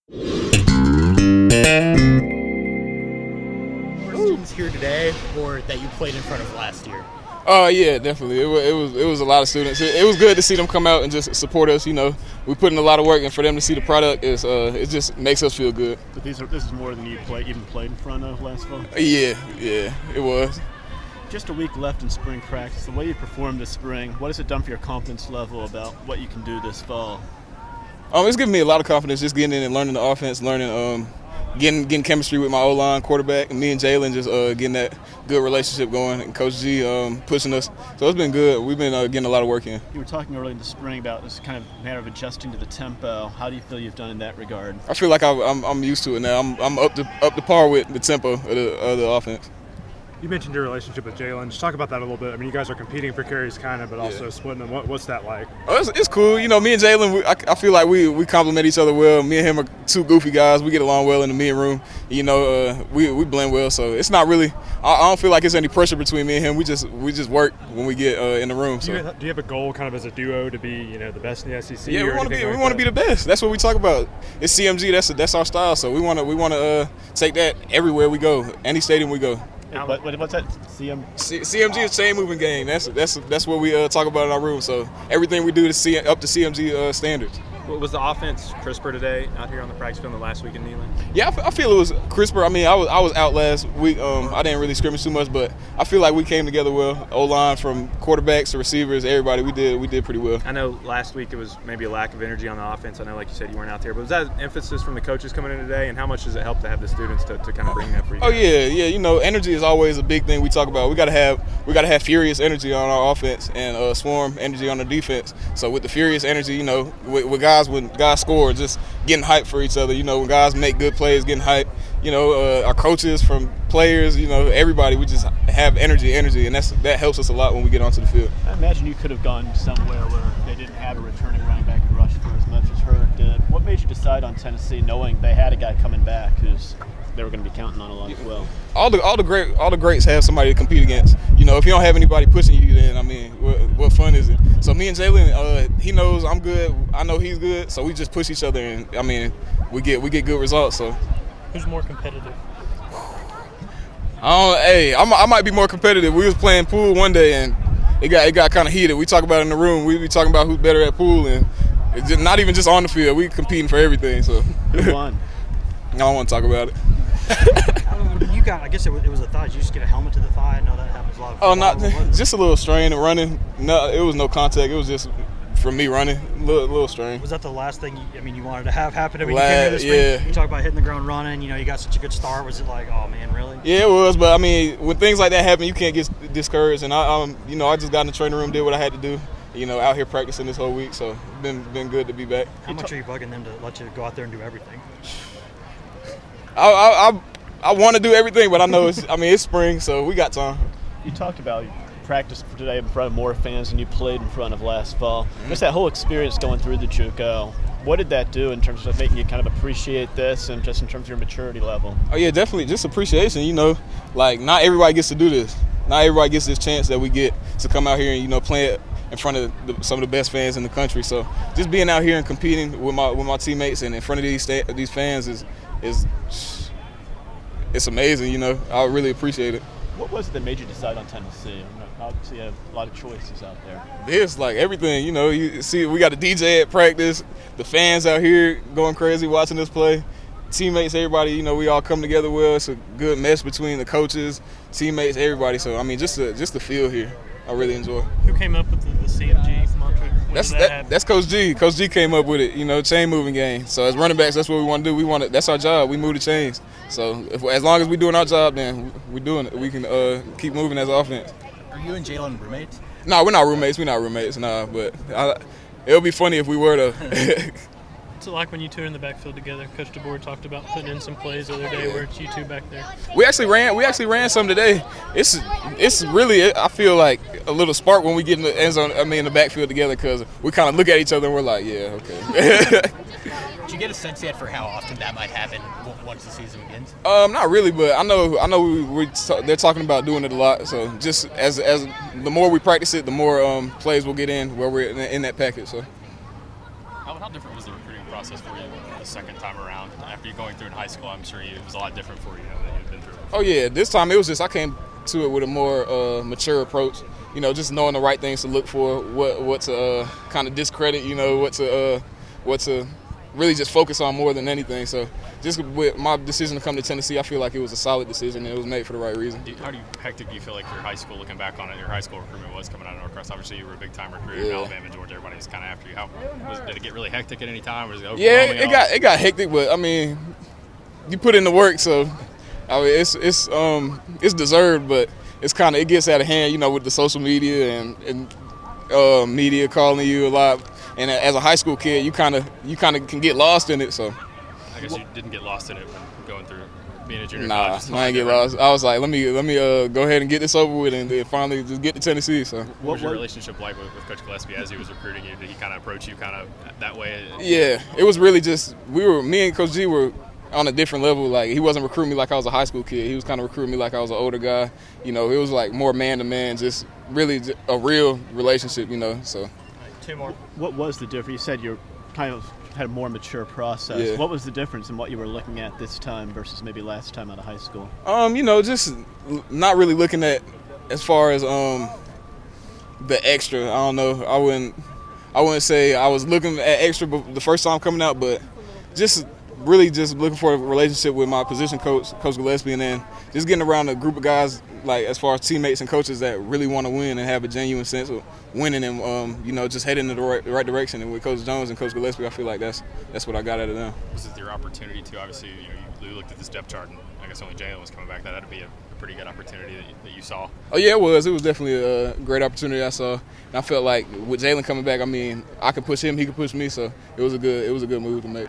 More students here today, or that you played in front of last year? Yeah, definitely. It was a lot of students. It was good to see them come out and just support us. We put in a lot of work, and for them to see the product it just makes us feel good. But this is more than you even played in front of last fall. Yeah, it was. Just a week left in spring practice. The way you performed this spring, what has it done for your confidence level about what you can do this fall? It's given me a lot of confidence just getting in and learning the offense, getting chemistry with my O-line, quarterback, and me and Jalen just getting that good relationship going, and Coach G pushing us. So it's been good. We've been getting a lot of work in. You were talking early in the spring about this kind of matter of adjusting to the tempo. How do you feel you've done in that regard? I feel like I'm used to it now. I'm up to par with the tempo of the offense. You mentioned your relationship with Jalen. Just talk about that a little bit. I mean, you guys are competing for carries kind of, but also splitting them. What's that like? It's cool. Me and Jalen, I feel like we complement each other well. Me and him are two goofy guys. We get along well in the meeting room. We blend well, so it's not really – I don't feel like it's any pressure between me and him. We just work when we get in the room. So. Do you have a goal kind of as a duo to be the best in the SEC? Yeah, we want to be the best. That's what we talk about. It's CMG. That's our style. So we want to take that everywhere we go, any stadium we go. What's that? CMG is chain moving game. That's what we talk about in our room. So everything we do is up to CMG standards. Was the offense crisper today out here on the practice field the last week in Neyland? Yeah, I feel it was crisper. I mean, I was out last week. I didn't really scrimmage too much, but I feel like we came together well. O-line, from quarterbacks to receivers, everybody, we did pretty well. I know last week it was maybe a lack of energy on the offense. I know, like you said, you weren't out there, but was that an emphasis from the coaches coming in today, and how much does it help to have the students to kind of bring that for you? Oh yeah. Energy is always a big thing we talk about. We gotta have furious energy on our offense and swarm energy on the defense. So with the furious energy, with guys. When guys score, just getting hyped for each other. When guys make good plays, getting hyped. Our coaches, from players, everybody, we just have energy, and that helps us a lot when we get onto the field. I imagine you could have gone somewhere where they didn't have a returning running back and rush for as much as Hurt did. What made you decide on Tennessee, knowing they had a guy coming back who's they were going to be counting on a lot as well? All the greats have somebody to compete against. If you don't have anybody pushing you, then what fun is it? So me and Jalen, he knows I'm good. I know he's good. So we just push each other, and we get good results. So Who's more competitive? I might be more competitive. We was playing pool one day, and it got kind of heated. We talk about it in the room. We be talking about who's better at pool, and it's just, not even just on the field. We competing for everything. So who won? I don't want to talk about it. I guess it was a thigh. Did you just get a helmet to the thigh? I know that happens a lot. Just a little strain and running. No, it was no contact. It was just from me running, a little strain. Was that the last thing you wanted to have happen? You came here this week, you talk about hitting the ground running. You got such a good start. Was it like, oh man, really? Yeah, it was. But when things like that happen, you can't get discouraged. And I just got in the training room, did what I had to do. Out here practicing this whole week, so it's been good to be back. How much are you bugging them to let you go out there and do everything? I want to do everything, but I know it's spring, so we got time. You talked about you practiced for today in front of more fans than you played in front of last fall. Mm-hmm. Just that whole experience going through the JUCO, what did that do in terms of making you kind of appreciate this and just in terms of your maturity level? Oh yeah, definitely, just appreciation. Not everybody gets to do this. Not everybody gets this chance that we get to come out here and play it in front of some of the best fans in the country. So just being out here and competing with my teammates and in front of these fans is it's amazing. I really appreciate it. What was it that made you decide on Tennessee? Obviously, you have a lot of choices out there. It's like everything. You see, we got a DJ at practice. The fans out here going crazy watching us play. Teammates, everybody. We all come together well. It's a good mesh between the coaches, teammates, everybody. So just the feel here, I really enjoy. Who came up with the CMG mantra? That's Coach G. Coach G came up with it. Chain moving game. So as running backs, that's what we want to do. That's our job. We move the chains. So as long as we're doing our job, then we're doing it. We can keep moving as offense. Are you and Jalen roommates? No, we're not roommates. But it'll be funny if we were to. What's it like when you two are in the backfield together? Coach DeBoer talked about putting in some plays the other day where it's you two back there. We actually ran some today. It's really, I feel like a little spark when we get in the end zone. In the backfield together, because we kind of look at each other and we're like, yeah, okay. Did you get a sense yet for how often that might happen once the season begins? Not really, but I know they're talking about doing it a lot. So just as the more we practice it, the more plays we'll get in where we're in that package. So. How different was the recruiting process for you the second time around? After you going through in high school, I'm sure it was a lot different for you than you'd been through before. Oh yeah, this time it was just I came to it with a more mature approach. Just knowing the right things to look for, what to kind of discredit. What to really just focus on more than anything. So just with my decision to come to Tennessee, I feel like it was a solid decision and it was made for the right reason. How hectic do you feel like your high school, looking back on it, your high school recruitment was coming out of Norcross? Obviously, you were a big-time recruiter in Alabama, Georgia. Everybody was kind of after you. Did it get really hectic at any time? Or was it overwhelming? Yeah, it got hectic, but I mean, you put in the work, so I mean, it's deserved, but it gets out of hand, with the social media and media calling you a lot. And as a high school kid, you kind of can get lost in it. So I guess you didn't get lost in it when going through being a junior nah, college. I ain't get lost. I was like, let me go ahead and get this over with, and then finally just get to Tennessee. So what was your relationship like with Coach Gillespie as he was recruiting you? Did he kind of approach you kind of that way? Yeah, it was really just me and Coach G were on a different level. Like, he wasn't recruiting me like I was a high school kid. He was kind of recruiting me like I was an older guy. It was like more man to man, just really a real relationship. So. Two more. What was the difference? You said you kind of had a more mature process. Yeah. What was the difference in what you were looking at this time versus maybe last time out of high school? Just not really looking at as far as the extra. I don't know. I wouldn't say I was looking at extra the first time coming out, but just looking for a relationship with my position coach, Coach Gillespie, and then just getting around a group of guys, like as far as teammates and coaches that really want to win and have a genuine sense of winning and just heading in the right direction. And with Coach Jones and Coach Gillespie, I feel like that's what I got out of them. Was it your opportunity to, obviously, you looked at this depth chart and I guess only Jalen was coming back. That had to be a pretty good opportunity that you saw. Oh yeah, it was. It was definitely a great opportunity I saw. And I felt like with Jalen coming back, I mean, I could push him, he could push me, so it was a good move to make.